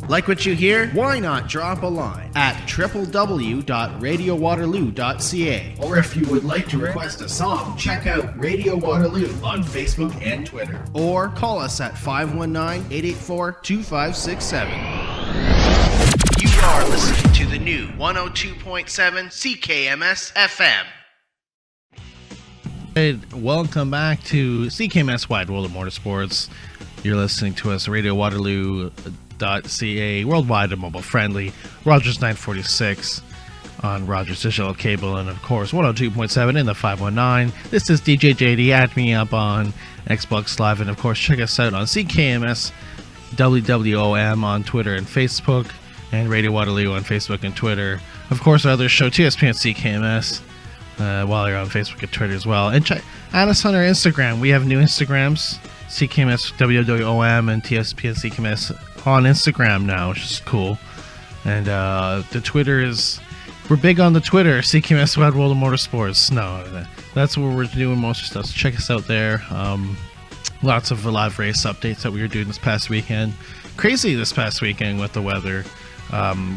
Like what you hear? Why not drop a line at www.radiowaterloo.ca? Or if you would like to request a song, check out Radio Waterloo on Facebook and Twitter. Or call us at 519-884-2567. You are listening to the new 102.7 CKMS FM. Hey, welcome back to CKMS Wide World of Motorsports. You're listening to us radiowaterloo.ca, worldwide and mobile friendly. Rogers 946 on Rogers Digital Cable, and of course 102.7 in the 519. This is DJ JD. Add me up on Xbox Live, and of course check us out on CKMS WWOM on Twitter and Facebook, and Radio Waterloo on Facebook and Twitter. Of course, our other show, TSP and CKMS, while you're on Facebook and Twitter as well. And add us on our Instagram. We have new Instagrams, CKMS WWOM and TSP and CKMS on Instagram now, which is cool. And the Twitter is, we're big on the Twitter, CKMS Wide World of Motorsports. No, that's where we're doing most of stuff. So check us out there. Lots of live race updates that we were doing this past weekend. Crazy this past weekend with the weather,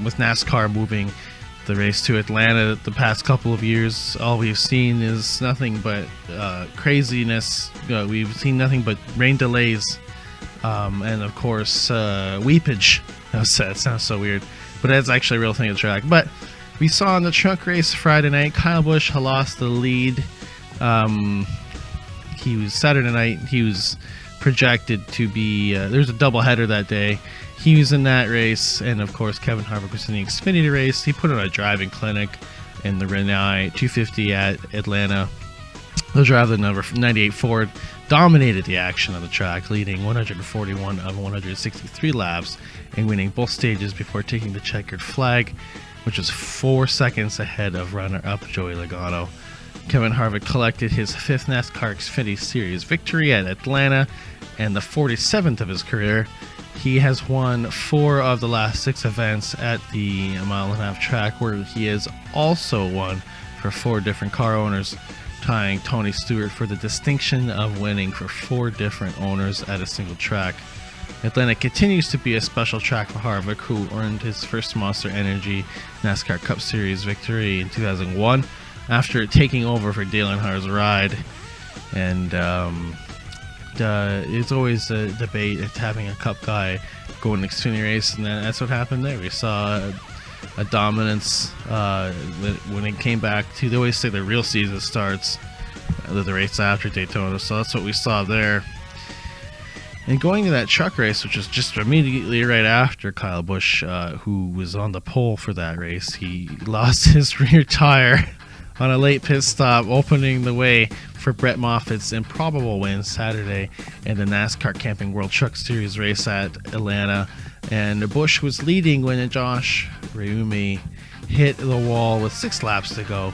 with NASCAR moving the race to Atlanta the past couple of years. All we've seen is nothing but craziness. We've seen nothing but rain delays, and of course weepage. That sounds so weird, but that's actually a real thing at the track. But we saw in the truck race Friday night, Kyle Busch lost the lead. He was Saturday night. He was projected to be. There's a doubleheader that day. He was in that race, and of course Kevin Harvick was in the Xfinity race. He put on a driving clinic in the Renai 250 at Atlanta. The driver, number 98 Ford, dominated the action on the track, leading 141 of 163 laps and winning both stages before taking the checkered flag, which was 4 seconds ahead of runner-up Joey Logano. Kevin Harvick collected his 5th NASCAR Xfinity Series victory at Atlanta and the 47th of his career. He has won 4 of the last 6 events at the mile-and-a-half track, where he has also won for 4 different car owners, tying Tony Stewart for the distinction of winning for 4 different owners at a single track. Atlanta continues to be a special track for Harvick, who earned his first Monster Energy NASCAR Cup Series victory in 2001 after taking over for Dale Earnhardt's ride. And it's always a debate. It's having a Cup guy go in an Xfinity race, and that's what happened there. We saw a dominance when it came back to. They always say the real season starts the race after Daytona, so that's what we saw there. And going to that truck race, which was just immediately right after Kyle Busch, who was on the pole for that race, he lost his rear tire on a late pit stop, opening the way for Brett Moffitt's improbable win Saturday in the NASCAR Camping World Truck Series race at Atlanta. And Busch was leading when Josh Reumi hit the wall with 6 laps to go.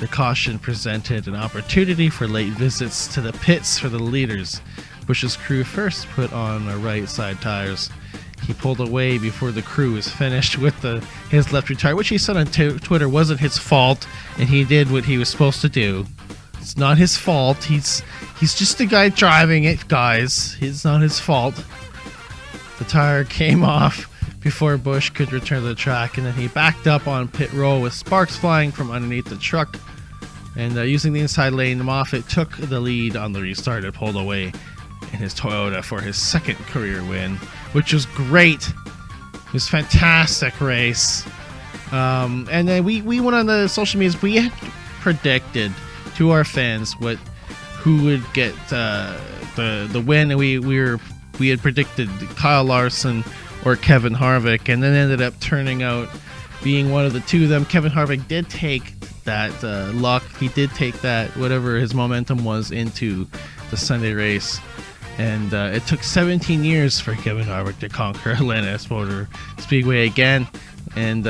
The caution presented an opportunity for late visits to the pits for the leaders. Busch's crew first put on the right side tires. He pulled away before the crew was finished with his left rear tire, which he said on Twitter wasn't his fault, and he did what he was supposed to do. It's not his fault. He's just the guy driving it, guys. It's not his fault. The tire came off before Busch could return to the track, and then he backed up on pit row with sparks flying from underneath the truck. And using the inside lane, Moffitt took the lead on the restart and pulled away in his Toyota for his 2nd career win, which was great. It was a fantastic race. And then we went on the social medias. We had predicted to our fans who would get the win, and we had predicted Kyle Larson or Kevin Harvick, and then ended up turning out being one of the two of them. Kevin Harvick did take that luck. He did take that, whatever his momentum was, into the Sunday race. And it took 17 years for Kevin Harvick to conquer Atlanta Motor Speedway again. And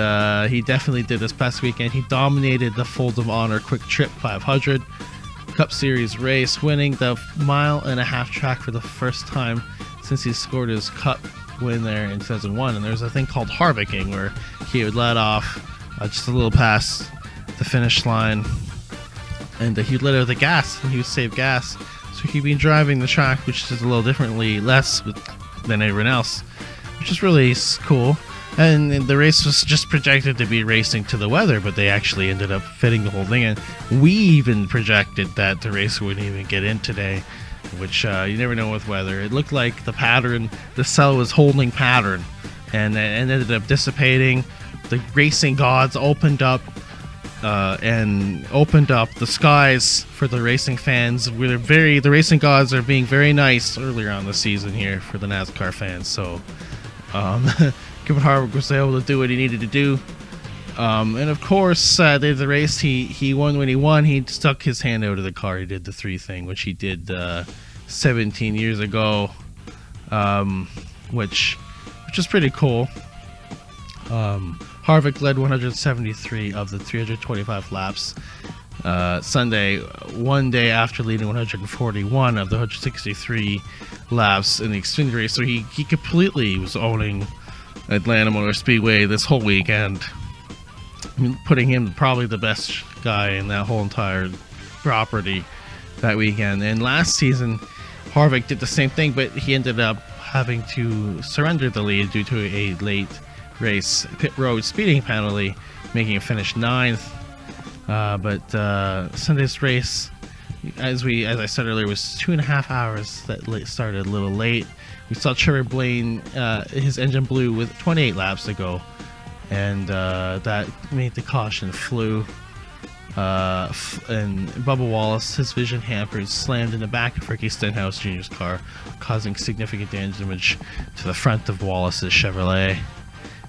he definitely did this past weekend. He dominated the Folds of Honor Quick Trip 500 Cup Series race, winning the mile-and-a-half track for the first time since he scored his Cup win there in 2001. And there's a thing called Harvicking, where he would let off just a little past the finish line, and he would let out the gas, and he would save gas. So he'd be driving the track, which is a little differently, less than everyone else. which is really cool. And the race was just projected to be racing to the weather, but they actually ended up fitting the whole thing. And we even projected that the race wouldn't even get in today, which you never know with weather. It looked like the pattern, the cell was holding pattern, and it ended up dissipating. The racing gods opened up the skies for the racing fans. The racing gods are being very nice earlier on the season here for the NASCAR fans. So Kevin Harvick was able to do what he needed to do. And of course, the race he won when he won. He stuck his hand out of the car. He did the 3 thing, which he did 17 years ago, which is pretty cool. Harvick led 173 of the 325 laps Sunday, one day after leading 141 of the 163 laps in the Xfinity race. So he completely was owning Atlanta Motor Speedway this whole weekend, putting him probably the best guy in that whole entire property that weekend. And last season, Harvick did the same thing, but he ended up having to surrender the lead due to a late race pit road speeding penalty, making him finish 9th. But Sunday's race, as I said earlier, was 2.5 hours. That started a little late. We saw Trevor Blaine, his engine blew with 28 laps to go, and that made the caution flew. And Bubba Wallace, his vision hampered, slammed in the back of Ricky Stenhouse Jr.'s car, causing significant damage to the front of Wallace's Chevrolet.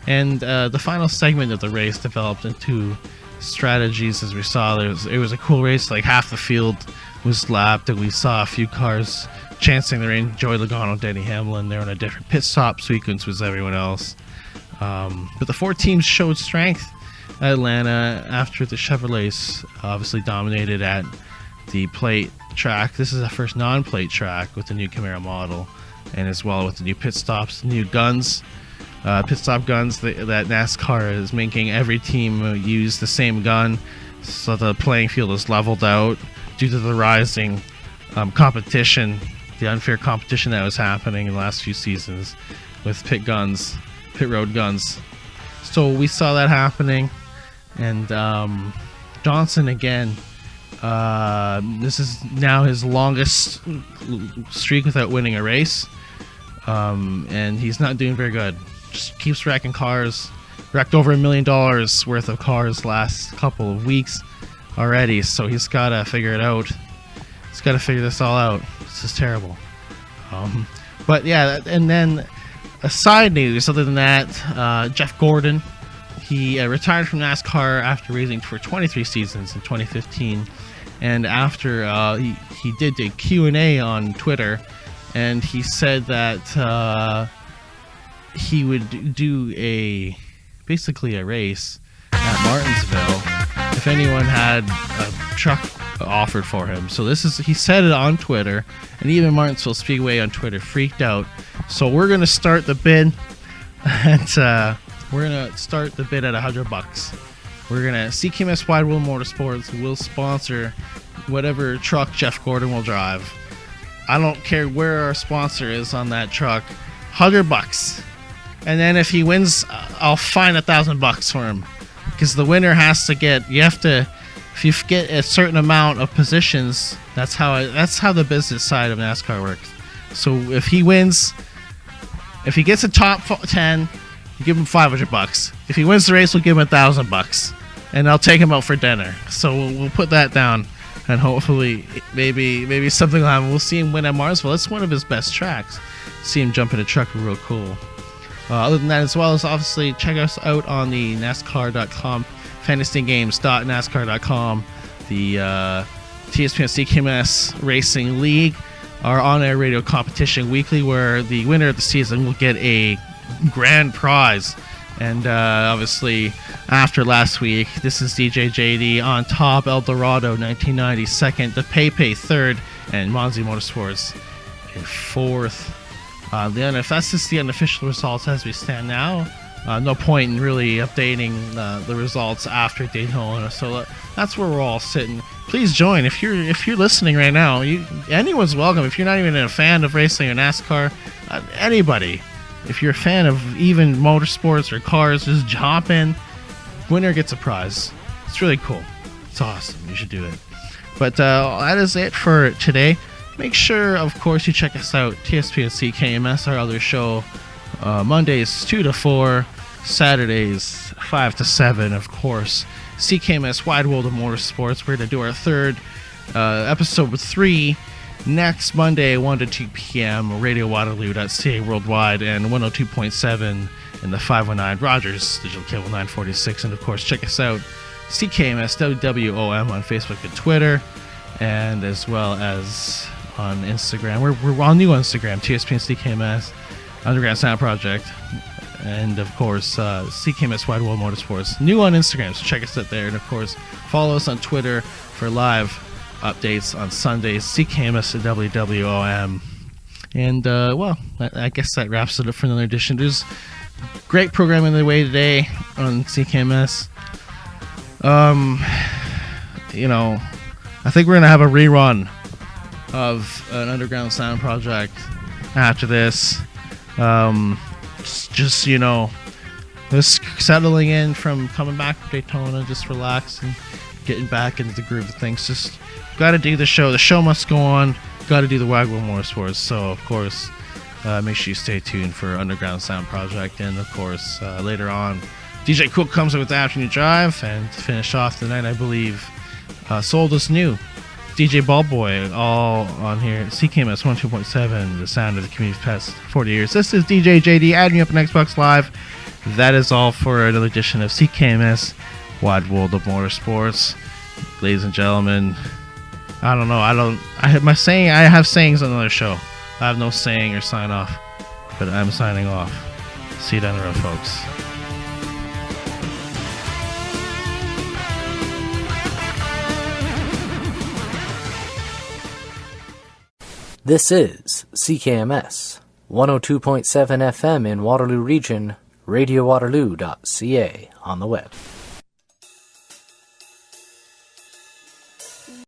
And the final segment of the race developed into strategies. As we saw, it was a cool race. Like half the field was lapped, and we saw a few cars chancing their rain. Joey Logano, Denny Hamlin, they're on a different pit stop sequence with everyone else. But the 4 teams showed strength at Atlanta after the Chevrolets obviously dominated at the plate track. This is the first non-plate track with the new Camaro model, and as well with the new pit stops, new guns. Pit stop guns that NASCAR is making every team use the same gun, so the playing field is leveled out due to the rising competition, the unfair competition that was happening in the last few seasons with pit road guns. So we saw that happening, and Johnson again. This is now his longest streak without winning a race, and he's not doing very good. Just keeps wrecking cars. Wrecked over $1 million worth of cars last couple of weeks already, so he's got to figure it out. He's got to figure this all out. This is terrible. But yeah, and then a side news other than that, Jeff Gordon, he retired from NASCAR after racing for 23 seasons in 2015, and after he did a Q&A on Twitter, and he said that he would do basically a race at Martinsville if anyone had a truck offered for him. So he said it on Twitter, and even Martinsville Speedway on Twitter freaked out. So we're gonna start the bid, and we're gonna start the bid at $100. We're gonna CKMS Wide World Motorsports will sponsor whatever truck Jeff Gordon will drive. I don't care where our sponsor is on that truck. $100. And then if he wins, I'll fine $1,000 for him, because the winner has to get. If you get a certain amount of positions, that's how the business side of NASCAR works. So if he wins, if he gets a top 10, you give him $500. If he wins the race, we'll give him $1,000, and I'll take him out for dinner. So we'll put that down, and hopefully maybe something will happen. We'll see him win at Martinsville. It's one of his best tracks. See him jump in a truck, real cool. Other than that, as well as obviously check us out on the NASCAR.com, fantasygames.nascar.com, the TSPN CKMS Racing League, our on-air radio competition weekly, where the winner of the season will get a grand prize. And obviously, after last week, this is DJ JD on top, El Dorado 1990 second, the Pepe third, and Monzi Motorsports in fourth. Then if that's just the unofficial results as we stand now, no point in really updating the results after Daytona. So that's where we're all sitting. Please join if you're listening right now. Anyone's welcome. If you're not even a fan of racing or NASCAR, anybody, if you're a fan of even motorsports or cars, just hop in. Winner gets a prize. It's really cool. It's awesome. You should do it. But that is it for today. Make sure, of course, you check us out, TSP and CKMS, our other show, Mondays 2 to 4, Saturdays 5 to 7, of course. CKMS Wide World of Motorsports. We're going to do our third episode 3 next Monday, 1 to 2 p.m. radiowaterloo.ca worldwide, and 102.7 in the 519 Rogers Digital Cable 946. And of course, check us out, CKMS WWOM on Facebook and Twitter, and as well as on Instagram. We're on new Instagram, TSP and CKMS Underground Sound Project, and of course CKMS Wide World Motorsports, new on Instagram, so check us out there. And of course, follow us on Twitter for live updates on Sundays, CKMS and WWOM. And well, I guess that wraps it up for another edition. There's great programming the way today on CKMS. You know, I think we're gonna have a rerun of an Underground Sound Project after this. Just you know, just settling in from coming back from Daytona, just relax and getting back into the groove of things. Just got to do the show. The show must go on. Got to do the Wide World Motorsports. So of course, make sure you stay tuned for Underground Sound Project. And of course, later on, DJ Cool comes up with the Afternoon Drive, and to finish off the night, I believe, Sold Us New, DJ Ballboy, all on here. CKMS 102.7, the sound of the community for the past 40 years. This is DJ JD. Add me up on Xbox Live. That is all for another edition of CKMS Wide World of Motorsports. Ladies and gentlemen, I don't know. I have sayings on another show. I have no saying or sign off, but I'm signing off. See you down the road, folks. This is CKMS 102.7 FM in Waterloo Region, radiowaterloo.ca on the web.